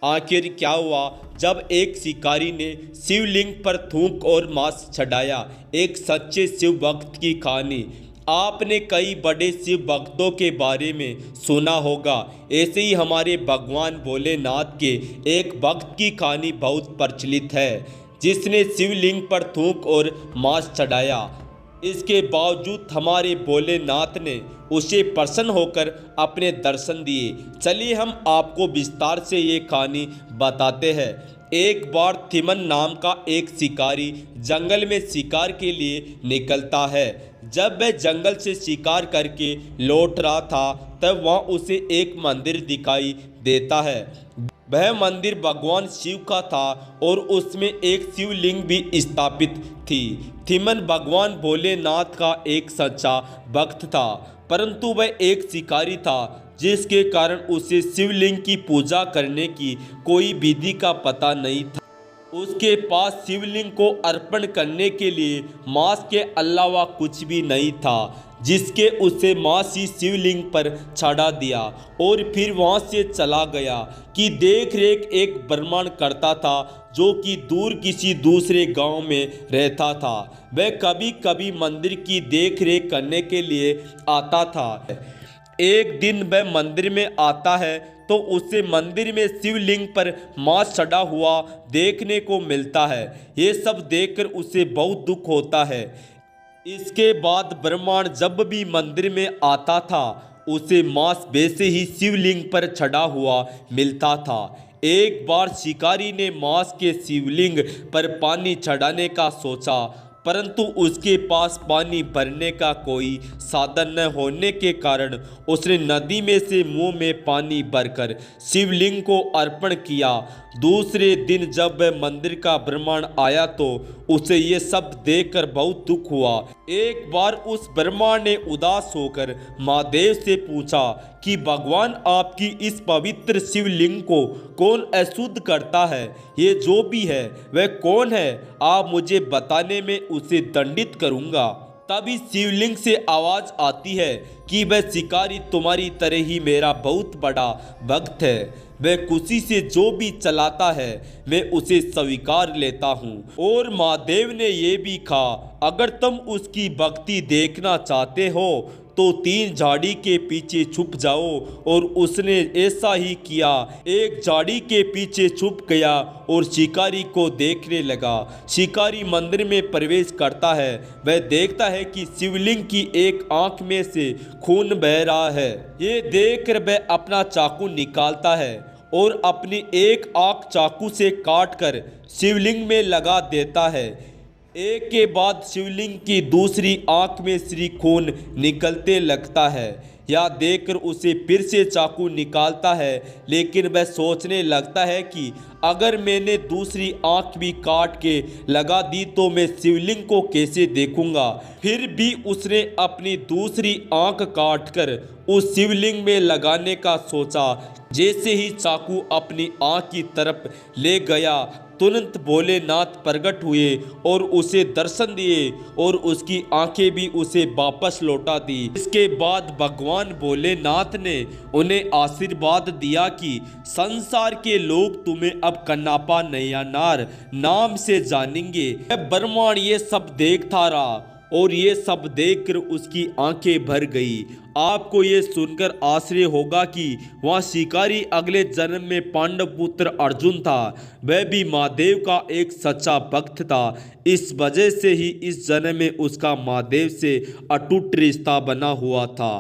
आखिर क्या हुआ जब एक शिकारी ने शिवलिंग पर थूक और मांस चढ़ाया। एक सच्चे शिव भक्त की कहानी। आपने कई बड़े शिव भक्तों के बारे में सुना होगा, ऐसे ही हमारे भगवान भोलेनाथ के एक भक्त की कहानी बहुत प्रचलित है, जिसने शिवलिंग पर थूक और मांस चढ़ाया। इसके बावजूद हमारे भोलेनाथ ने उसे प्रसन्न होकर अपने दर्शन दिए। चलिए हम आपको विस्तार से ये कहानी बताते हैं। एक बार थिमन नाम का एक शिकारी जंगल में शिकार के लिए निकलता है। जब वह जंगल से शिकार करके लौट रहा था, तब वहाँ उसे एक मंदिर दिखाई देता है। वह मंदिर भगवान शिव का था और उसमें एक शिवलिंग भी स्थापित थी। थिमन भगवान भोलेनाथ का एक सच्चा भक्त था, परंतु वह एक शिकारी था, जिसके कारण उसे शिवलिंग की पूजा करने की कोई विधि का पता नहीं था। उसके पास शिवलिंग को अर्पण करने के लिए मांस के अलावा कुछ भी नहीं था, जिसके उसे मांस ही शिवलिंग पर चढ़ा दिया और फिर वहां से चला गया। कि देख रेख एक ब्राह्मण करता था, जो कि दूर किसी दूसरे गांव में रहता था। वह कभी कभी मंदिर की देख रेख करने के लिए आता था। एक दिन वह मंदिर में आता है तो उसे मंदिर में शिवलिंग पर मांस चढ़ा हुआ देखने को मिलता है। ये सब देखकर उसे बहुत दुख होता है। इसके बाद ब्राह्मण जब भी मंदिर में आता था, उसे मांस वैसे ही शिवलिंग पर चढ़ा हुआ मिलता था। एक बार शिकारी ने मांस के शिवलिंग पर पानी चढ़ाने का सोचा, परंतु उसके पास पानी भरने का कोई साधन न होने के कारण उसने नदी में से मुंह में पानी भरकर शिवलिंग को अर्पण किया। दूसरे दिन जब वह मंदिर का ब्राह्मण आया तो उसे ये सब देखकर बहुत दुख हुआ। एक बार उस ब्राह्मण ने उदास होकर महादेव से पूछा कि भगवान, आपकी इस पवित्र शिवलिंग को कौन अशुद्ध करता है? ये जो भी है वह कौन है? आप मुझे बताने में उसे दंडित करूंगा। तभी शिवलिंग से आवाज आती है कि वह शिकारी तुम्हारी तरह ही मेरा बहुत बड़ा भक्त है। वह खुशी से जो भी चलाता है मैं उसे स्वीकार लेता हूँ। और महादेव ने ये भी कहा, अगर तुम उसकी भक्ति देखना चाहते हो तो 3 झाड़ी के पीछे छुप जाओ। और उसने ऐसा ही किया। एक झाड़ी के पीछे छुप गया और शिकारी को देखने लगा। शिकारी मंदिर में प्रवेश करता है। वह देखता है कि शिवलिंग की एक आंख में से खून बह रहा है। ये देखकर वह अपना चाकू निकालता है और अपनी एक आंख चाकू से काटकर शिवलिंग में लगा देता है। एक के बाद शिवलिंग की दूसरी आंख में श्री खून निकलते लगता है। यह देखकर उसे फिर से चाकू निकालता है, लेकिन वह सोचने लगता है कि अगर मैंने दूसरी आंख भी काट के लगा दी तो मैं शिवलिंग को कैसे देखूंगा। फिर भी उसने अपनी दूसरी आंख काटकर उस शिवलिंग में लगाने का सोचा। जैसे ही चाकू अपनी आंख की तरफ ले गया, तुरंत भोलेनाथ प्रकट हुए और उसे दर्शन दिए और उसकी आंखें भी उसे वापस लौटा दी। इसके बाद भगवान भोलेनाथ ने उन्हें आशीर्वाद दिया कि संसार के लोग तुम्हें अब कन्नापा नैय्यानार नाम से जानेंगे। ब्राह्मण ये सब देखता रहा और ये सब देखकर उसकी आंखें भर गई। आपको ये सुनकर आश्चर्य होगा कि वह शिकारी अगले जन्म में पांडव पुत्र अर्जुन था। वह भी महादेव का एक सच्चा भक्त था। इस वजह से ही इस जन्म में उसका महादेव से अटूट रिश्ता बना हुआ था।